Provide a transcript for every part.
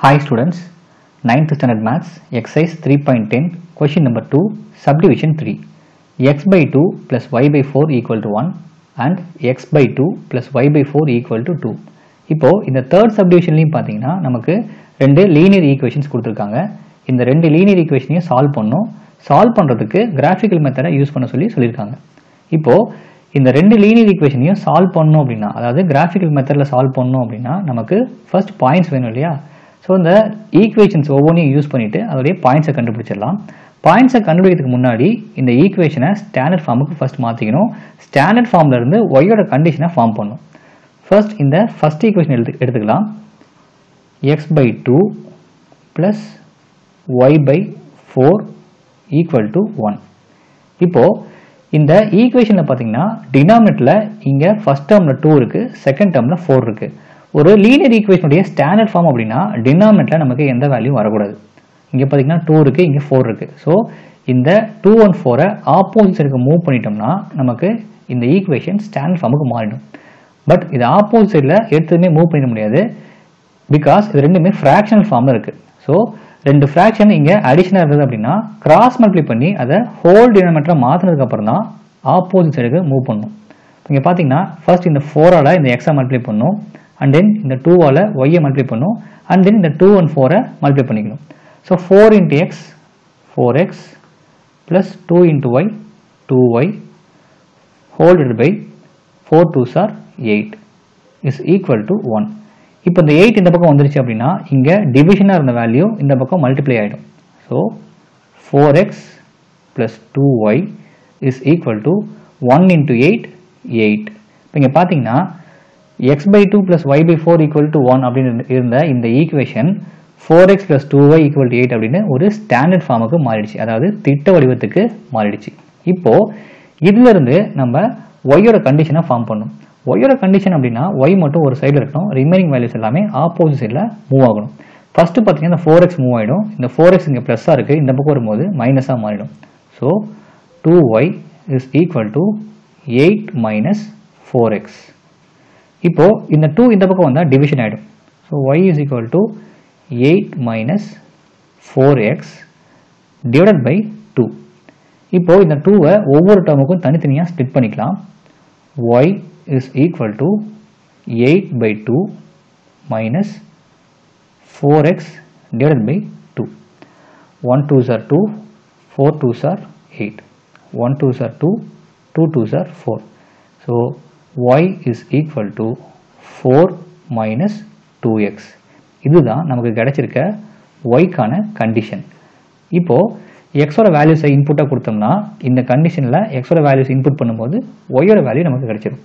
Hi students, 9th standard maths, exercise 3.10, question number 2, subdivision 3. X by 2 plus y by 4 equal to 1 and x by 2 plus y by 4 equal to 2. இப்போ இந்த third subdivisionலையும் பார்த்தீங்கன்னா நமக்கு ரெண்டு linear equations கொடுத்திருக்காங்க. இந்த ரெண்டு linear equationையும் solve பண்ணுறதுக்கு graphical method use பண்ண சொல்லியிருக்காங்க. இப்போ இந்த ரெண்டு linear equationையும் சால்வ் பண்ணணும் அப்படின்னா, அதாவது graphical methodல சால்வ் பண்ணணும் அப்படின்னா நமக்கு first points வேணும் இல்லையா? ஸோ இந்த ஈக்குவேஷன்ஸ் ஒவ்வொன்றையும் யூஸ் பண்ணிவிட்டு அதோடைய பாயிண்ட்ஸை கண்டுபிடிச்சிடலாம். பாயிண்ட்ஸை கண்டுபிடிக்கிறதுக்கு முன்னாடி இந்த ஈக்குவேஷனை ஸ்டாண்டர்ட் ஃபார்முக்கு ஃபஸ்ட் மாற்றிக்கணும். ஸ்டாண்டர்ட் ஃபார்ம்லேருந்து ஒய்யோட கண்டிஷனை ஃபார்ம் பண்ணணும். ஃபர்ஸ்ட் இந்த ஃபஸ்ட் ஈக்குவேஷன் எடுத்துக்கலாம். X by 2 plus y by 4 equal to 1. இப்போது இந்த ஈக்குவேஷனில் பார்த்தீங்கன்னா டினாமினேட்டரில் இங்கே ஃபஸ்ட் டேர்மில் 2 இருக்குது, செகண்ட் டேர்மில் 4 இருக்குது. ஒரு லீனியர் ஈக்குவேஷனுடைய ஸ்டாண்டர்ட் ஃபார்ம் அப்படின்னா டினாமினேட்டரில் நமக்கு எந்த வேல்யூ வரக்கூடாது. இங்கே பார்த்தீங்கன்னா 2 இருக்குது, இங்கே 4 இருக்குது. ஸோ இந்த 2 and 4 ஆப்போசிட் சைடுக்கு மூவ் பண்ணிட்டோம்னா நமக்கு இந்த ஈக்குவேஷன் ஸ்டாண்டர்ட் ஃபார்முக்கு மாறிடும். பட் இது ஆப்போசிட் சைடில் எடுத்ததுமே மூவ் பண்ணிட முடியாது, பிகாஸ் இது ரெண்டுமே ஃப்ராக்ஷனல் ஃபார்மில் இருக்குது. ஸோ ரெண்டு ஃப்ராக்ஷன் இங்கே அடிஷனாக இருந்தது அப்படின்னா கிராஸ் மல்டிப்ளை பண்ணி அதை ஹோல் டினாமினேட்டரை மாற்றினதுக்கப்புறம் தான் ஆப்போசிட் சைடுக்கு மூவ் பண்ணணும். இங்கே பார்த்தீங்கன்னா ஃபர்ஸ்ட் இந்த 4ஆல் இந்த எக்ஸை மல்டிப்ளை பண்ணணும், and then இந்த 2ஆல் y மல்டிப்ளை பண்ணும், and then இந்த 2 and 4 மல்டிப்ளை பண்ணிக்கணும். So 4 into x 4x plus 2 into y 2y whole divided by 4 2s are 8 is equal to 1. இப்போ இந்த 8 இந்த பக்கம் வந்துருச்சு அப்படின்னா இங்கே டிவிஷனாக இருந்த வேல்யூ இந்த பக்கம் மல்டிப்ளை ஆகிடும். So 4x plus 2y is equal to 1 into 8 8. இப்போ இங்கே பார்த்தீங்கன்னா x by 2 plus y by 4 equal to 1 அப்படின்னு இருந்த இந்த equation 4x plus 2y equal to 8 அப்படின்னு ஒரு ஸ்டாண்டர்ட் ஃபார்முக்கு மாறிடுச்சு, அதாவது திட்ட வடிவத்துக்கு மாறிடுச்சு. இப்போ இதுல இருந்து நம்ம ஒய்யோட கண்டிஷனை ஃபார்ம் பண்ணும். ஒய்யோட கண்டிஷன் அப்படின்னா ஒய் மட்டும் ஒரு சைடில் இருக்கணும், ரிமைனிங் வேல்யூஸ் எல்லாமே ஆப்போசிட் சைடில் மூவ் ஆகணும். ஃபர்ஸ்ட் பார்த்தீங்கன்னா இந்த 4x மூவ் ஆகிடும், இந்த 4x இங்கே ப்ளஸ்ஸாக இருக்குது, இந்த பக்கம் வரும்போது மைனஸாக மாறிடும். So 2y is equal to 8 minus 4x. இப்போ இந்த 2 இந்த பக்கம் வந்தால் டிவிஷன் ஆகிடும். So y is equal to 8 minus 4x divided by 2. இப்போ இந்த 2வை ஒவ்வொரு டேர்முக்கும் தனித்தனியாக ஸ்ப்ளிட் பண்ணிக்கலாம். y is equal to 8 by 2 minus 4x divided by 2. 1 2s are 2, 4 2s are 8, 1 2s are 2, 2 2s are 4. So y is equal to 4 minus 2x. இதுதான் நமக்கு கிடைச்சிருக்க yக்கான condition. இப்போ xோட வேல்யூஸை இன்புட்டாக கொடுத்தோம்னா இந்த கண்டிஷனில் xோட வேல்யூஸ் இன்புட் பண்ணும்போது yயோட வேல்யூ நமக்கு கிடைச்சிடும்.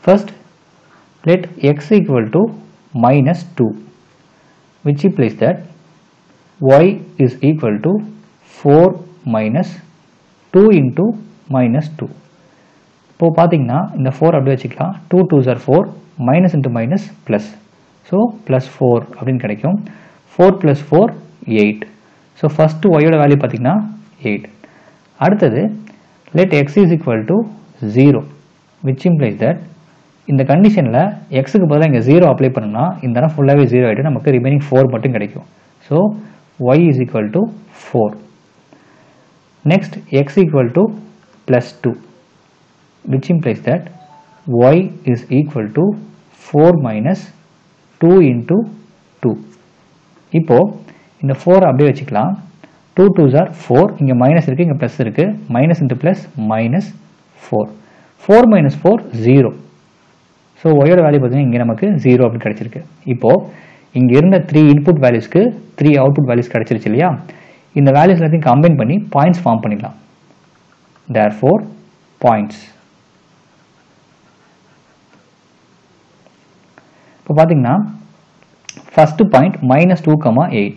First let x equal to minus 2, which implies that y is equal to 4 minus 2 into minus 2. இப்போ பார்த்தீங்கன்னா இந்த 4 அப்படியே வச்சுக்கலாம். 2 2s are 4, minus into minus plus, so plus 4 அப்படின்னு கிடைக்கும். 4 + 4 8. ஸோ ஃபஸ்ட்டு ஒய்யோட வேல்யூ பார்த்தீங்கன்னா 8. அடுத்தது let X is equal to 0, which implies that இந்த கண்டிஷனில் எக்ஸுக்கு பதிலாக இங்கே 0 அப்ளை பண்ணோம்னா இந்த இடம் ஃபுல்லாகவே 0 ஆகிட்டு நமக்கு ரிமைனிங் 4 மட்டும் கிடைக்கும். So y is equal to 4. Next x equal to +2, which implies that y is equal to 4 minus 2 into 2. இப்போ இந்த 4 அப்படியே வச்சுக்கலாம். 2 2s are 4, இங்கே மைனஸ் இருக்குது, இங்கே ப்ளஸ் இருக்குது, minus into plus minus 4. 4 minus 4 0. So ஒய்யோட வேல்யூ பார்த்தீங்கன்னா இங்கே நமக்கு 0 அப்படின்னு கிடச்சிருக்கு. இப்போது இங்கே இருந்த 3 இன்புட் வேல்யூஸ்க்கு 3 அவுட்புட் வேல்யூஸ் கிடச்சிருச்சு இல்லையா? இந்த வேல்யூஸ் எல்லாத்தையும் கம்பைன் பண்ணி பாயிண்ட்ஸ் ஃபார்ம் பண்ணிடலாம். therefore points. இப்போ பார்த்தீங்கன்னா first point -2,8.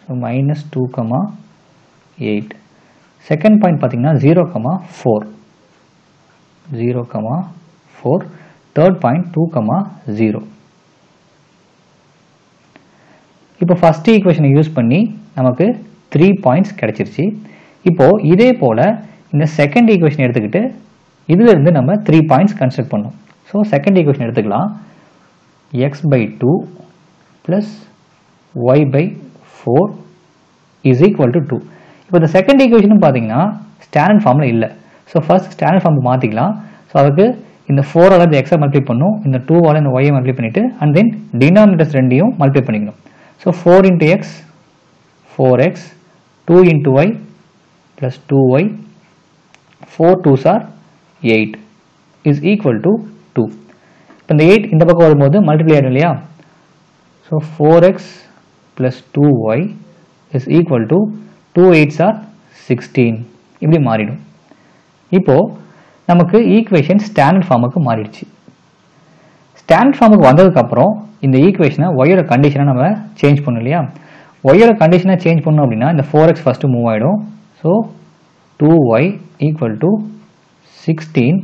So -2,8. Second point பார்த்தீங்கன்னா 0,4. 0,4. Third point 2,0. இப்போ ஃபஸ்ட் ஈக்குவேஷனை யூஸ் பண்ணி நமக்கு 3 பாயிண்ட்ஸ் கிடைச்சிருச்சு. இப்போது இதே போல் இந்த செகண்ட் ஈக்குவேஷன் எடுத்துக்கிட்டு இதிலிருந்து நம்ம 3 பாயிண்ட்ஸ் கன்ஸ்ட்ரக்ட் பண்ணோம். ஸோ செகண்ட் ஈக்குவேஷன் எடுத்துக்கலாம். x by 2 plus y by 4 is equal to 2. இப்போ இந்த செகண்ட் ஈக்குவேஷனும் பார்த்தீங்கன்னா ஸ்டாண்டர்ட் ஃபார்மில் இல்லை. ஸோ ஃபர்ஸ்ட் ஸ்டாண்டர்ட் ஃபார்முக்கு மாற்றிக்கலாம். ஸோ அதுக்கு இந்த 4ஆல் இந்த எக்ஸை மல்டிப்ளை பண்ணும், இந்த 2ஆல் இந்த ஒய்யை மல்டிப்ளை பண்ணிவிட்டு அண்ட் தென் டினாமினேட்டர்ஸ் ரெண்டையும் மல்டிப்ளை பண்ணிக்கணும். So 4 into x 4x 2 into y plus 2y 4 2s are 8 is equal to 2. இப்போ இந்த 8 இந்த பக்கம் வரும்போது மல்டிப்ளை ஆகிடும் இல்லையா? So 4x plus 2y is equal to 2 8s are 16 இப்படி மாறிடும். இப்போ நமக்கு ஈக்குவேஷன் ஸ்டாண்டர்ட் ஃபார்முக்கு மாறிடுச்சு. ஸ்டாண்டர்ட் ஃபார்முக்கு வந்ததுக்கப்புறம் இந்த ஈக்குவேஷனை ஒய்யோட கண்டிஷனை நம்ம சேஞ்ச் பண்ணணும் இல்லையா? ஒய்யோட கண்டிஷனை சேஞ்ச் பண்ணணும் அப்படின்னா இந்த 4x ஃபஸ்ட்டு மூவ் ஆகிடும். So 2y equal to 16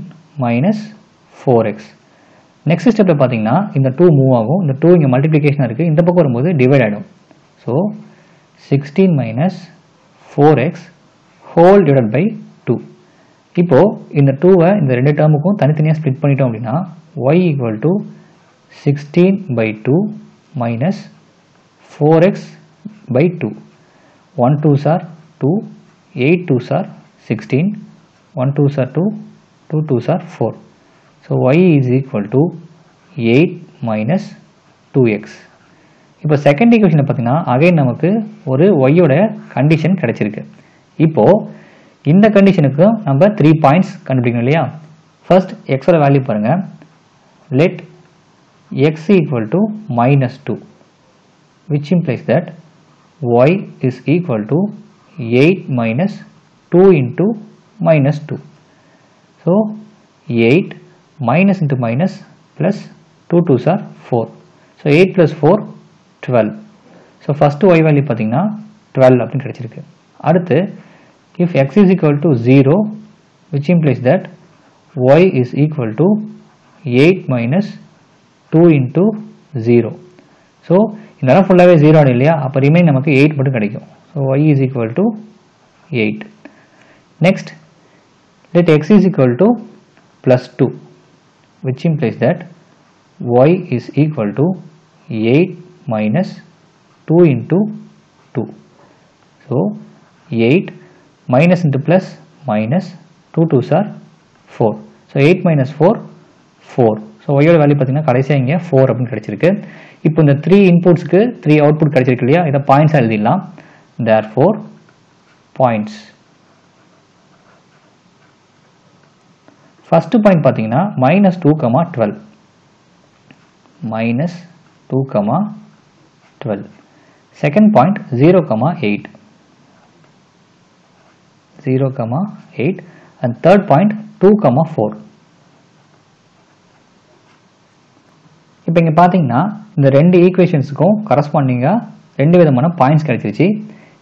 minus 4x. Next ஸ்டெப்பில் பார்த்தீங்கன்னா இந்த 2 மூவ் ஆகும், இந்த 2 இங்கே மல்டிப்ளிகேஷன் இருக்குது, இந்த பக்கம் வரும்போது டிவைட் ஆகிடும். So 16 minus 4x whole divide by 2. இப்போது இந்த 2வை இந்த ரெண்டு டேர்முக்கும் தனித்தனியாக ஸ்ப்ளிட் பண்ணிட்டோம் அப்படின்னா y equal to 16 by 2 minus 4x by 2. 1 2s are 2, 8 2s are 16, 1 2s are 2, 2 2s are 4. So y is equal to 8 minus 2x. இப்போ செகண்ட் ஈக்குவேஷனில் பார்த்தீங்கன்னா அகைன் நமக்கு ஒரு ஒய்யோட கண்டிஷன் கிடைச்சிருக்கு. இப்போது இந்த கண்டிஷனுக்கு நம்ம 3 பாயிண்ட்ஸ் கண்டுபிடிக்கணும் இல்லையா? ஃபர்ஸ்ட் எக்ஸோட வேல்யூ பாருங்கள். Let x equal to minus 2, which implies that y is equal to 8 minus 2 into minus 2. So 8 minus into minus plus 2 2s are 4. So 8 plus 4 12. So first y value பார்த்தீங்கன்னா 12 அப்படின்னு கிடைச்சிருக்கு. அடுத்து if x is equal to 0, which implies that y is equal to 8 minus 2 into 0. So இதெல்லாம் ஃபுல்லாகவே 0 ஆகும் இல்லையா? அப்போ remain நமக்கு 8 மட்டும் கிடைக்கும். So y is equal to 8. Next, let x is equal to plus 2, which implies that y is equal to 8 minus 2 into 2. So 8 minus into plus minus 2 2s are 4. So 8 minus 4 4. So ஒய்யோட value பார்த்தீங்கன்னா கடைசியாக இங்கே 4 அப்படின்னு கிடைச்சிருக்கு. இப்போ இந்த 3 இன்புட்ஸ்க்கு 3 output கிடைச்சிருக்கு இல்லையா? இதை பாயிண்ட்ஸாக எழுதிடலாம். therefore points. ஃபர்ஸ்ட் பாயிண்ட் பார்த்தீங்கன்னா -2, 12 -2, 12. Second point 0, 8 0, 8 and third point 2, 4. இப்போ இங்கே பார்த்தீங்கன்னா இந்த ரெண்டு ஈக்குவேஷன்ஸுக்கும் கரஸ்பாண்டிங்காக ரெண்டு விதமான பாயிண்ட்ஸ் கிடைச்சிருச்சு.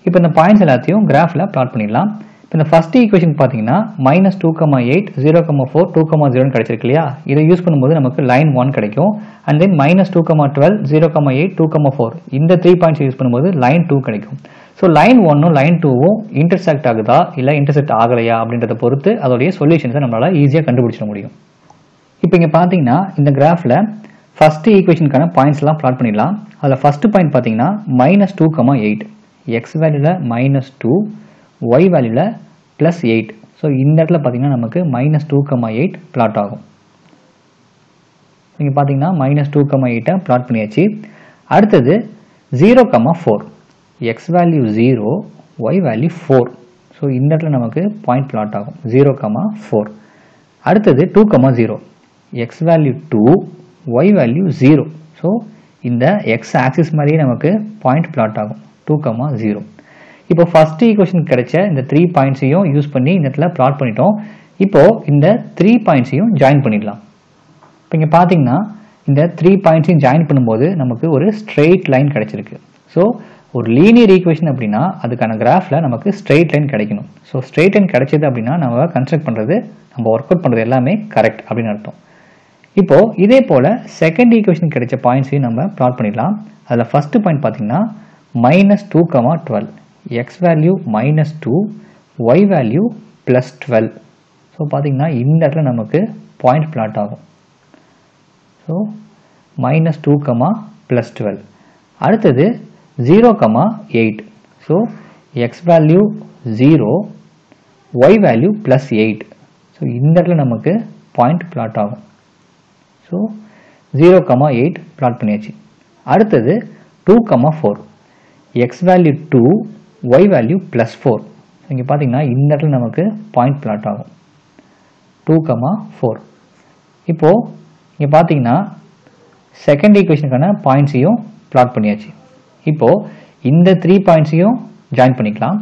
இப்போ இந்த பாயிண்ட்ஸ் எல்லாத்தையும் கிராஃபில் பிளாட் பண்ணிடலாம். இப்போ இந்த ஃபர்ஸ்ட் ஈக்குவேஷன் பார்த்தீங்கன்னா -2, 8, 0, 4, 2, 0 கிடைச்சிருக்கு இல்லையா? இதை யூஸ் பண்ணும்போது நமக்கு லைன் 1 கிடைக்கும். அண்ட் தென் -2, 12, 0, 8, 2, 4 இந்த 3 பாயிண்ட்ஸ் யூஸ் பண்ணும்போது லைன் 2 கிடைக்கும். ஸோ லைன் 1ம் லைன் 2வும் இன்டர்செக்ட் ஆகுதா இல்லை இன்டர்செக்ட் ஆகலையா அப்படின்றத பொறுத்து அதோடைய சொல்யூஷன்ஸை நம்மளால் ஈஸியாக கண்டுபிடிச்சிட முடியும். இப்போ இங்கே பார்த்தீங்கன்னா இந்த கிராஃபில் ஃபர்ஸ்ட் ஈக்குவேஷனுக்கான பாயிண்ட்ஸ்லாம் பிளாட் பண்ணிடலாம். அதில் ஃபர்ஸ்ட் பாயிண்ட் பார்த்தீங்கன்னா -2, 8, எக்ஸ் வேல்யூவில் -2, ஒய் வேல்யூவில் +8. ஸோ இந்த இடத்துல பார்த்தீங்கன்னா நமக்கு -2, 8 பிளாட் ஆகும். இங்கே பார்த்தீங்கன்னா -2, 8 பிளாட் பண்ணியாச்சு. அடுத்தது 0, 4, x value 0, y value 4. So இந்த இடத்துல நமக்கு பாயிண்ட் பிளாட் ஆகும் 0, 4. அடுத்தது 2, 0, x value 2, y value 0. So இந்த எக்ஸ் ஆக்சிஸ் மாதிரியே நமக்கு பாயிண்ட் பிளாட் ஆகும் 2, 0. இப்போ ஃபர்ஸ்ட் ஈக்குவேஷன் கிடைச்ச இந்த 3 பாயிண்ட்ஸையும் யூஸ் பண்ணி இந்த இடத்துல பிளாட் பண்ணிட்டோம். இப்போ இந்த 3 பாயிண்ட்ஸையும் ஜாயின் பண்ணிடலாம். இப்போ இங்கே பார்த்தீங்கன்னா இந்த 3 பாயிண்ட்ஸையும் ஜாயின் பண்ணும்போது நமக்கு ஒரு ஸ்ட்ரெயிட் லைன் கிடைச்சிருக்கு. ஸோ ஒரு லீனியர் ஈக்குவேஷன் அப்படின்னா அதுக்கான கிராஃபில் நமக்கு ஸ்ட்ரெயிட் லைன் கிடைக்கணும். ஸோ ஸ்ட்ரெயிட் லைன் கிடைச்சது அப்படின்னா நம்ம கன்ஸ்ட்ரக்ட் பண்ணுறது நம்ம ஒர்க் அவுட் பண்ணுறது எல்லாமே கரெக்ட் அப்படின்னு அர்த்தம். இப்போ இதே போல் செகண்ட் ஈக்குவேஷன் கிடைச்ச பாயிண்ட்ஸையும் நம்ம பிளாட் பண்ணிடலாம். அதில் ஃபர்ஸ்ட் பாயிண்ட் பார்த்தீங்கன்னா -2, 12, x value -2, y value +12. So பார்த்தீங்கன்னா இந்த இடத்துல நமக்கு பாயிண்ட் பிளாட் ஆகும். ஸோ -2, +12. அடுத்தது 0, 8. So x value 0, y value plus 8. So இந்த இடத்துல நமக்கு பாயிண்ட் பிளாட் ஆகும். ஸோ 0, 8 பிளாட் பண்ணியாச்சு. அடுத்தது 2, 4. x value 2, y value plus 4. இங்கே பார்த்தீங்கன்னா இந்த இடத்துல நமக்கு பாயிண்ட் பிளாட் ஆகும். 2, 4. இப்போது இங்கே பார்த்தீங்கன்னா செகண்ட் ஈக்குவேஷனுக்கான பாயிண்ட்ஸையும் பிளாட் பண்ணியாச்சு. இப்போது இந்த 3 பாயிண்ட்ஸையும் ஜாயின் பண்ணிக்கலாம்.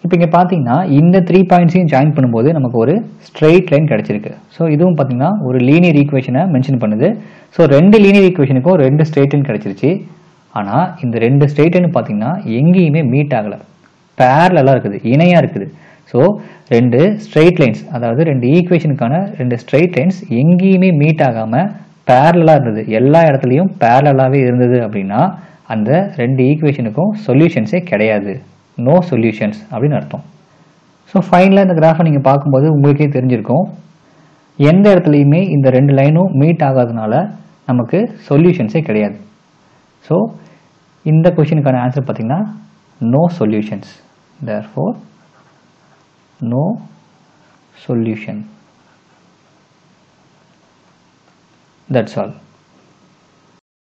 இப்போ இங்கே பார்த்தீங்கன்னா இந்த 3 பாயிண்ட்ஸையும் ஜாயின் பண்ணும்போது நமக்கு ஒரு ஸ்ட்ரெயிட் லைன் கிடச்சிருக்கு. ஸோ இதுவும் பார்த்தீங்கன்னா ஒரு லீனியர் ஈக்குவேஷனை மென்ஷன் பண்ணுது. ஸோ 2 லீனியர் ஈக்குவேஷனுக்கும் 2 ஸ்ட்ரெயிட் லைன் கிடச்சிருச்சு. ஆனால் இந்த 2 ஸ்ட்ரெயிட் லைன் பார்த்தீங்கன்னா எங்கேயுமே மீட் ஆகலை, பேரலாக இருக்குது, இணையாக இருக்குது. ஸோ 2 ஸ்ட்ரெயிட் லைன்ஸ், அதாவது 2 ஈக்குவேஷனுக்கான 2 ஸ்ட்ரெயிட் லைன்ஸ் எங்கேயுமே மீட் ஆகாமல் பேரலாக இருந்தது, எல்லா இடத்துலையும் பேரலாகவே இருந்தது அப்படின்னா அந்த 2 ஈக்குவேஷனுக்கும் சொல்யூஷன்ஸே கிடையாது, நோ சொல்யூஷன்ஸ் அப்படின்னு அர்த்தம். ஸோ ஃபைனலாக இந்த கிராஃபை நீங்கள் பார்க்கும்போது உங்களுக்கே தெரிஞ்சிருக்கும், எந்த இடத்துலையுமே இந்த 2 லைனும் மீட் ஆகாதனால நமக்கு சொல்யூஷன்ஸே கிடையாது. ஸோ இந்த கொஷினுக்கான ஆன்சர் பார்த்தீங்கன்னா no solutions. therefore no solution. That's all.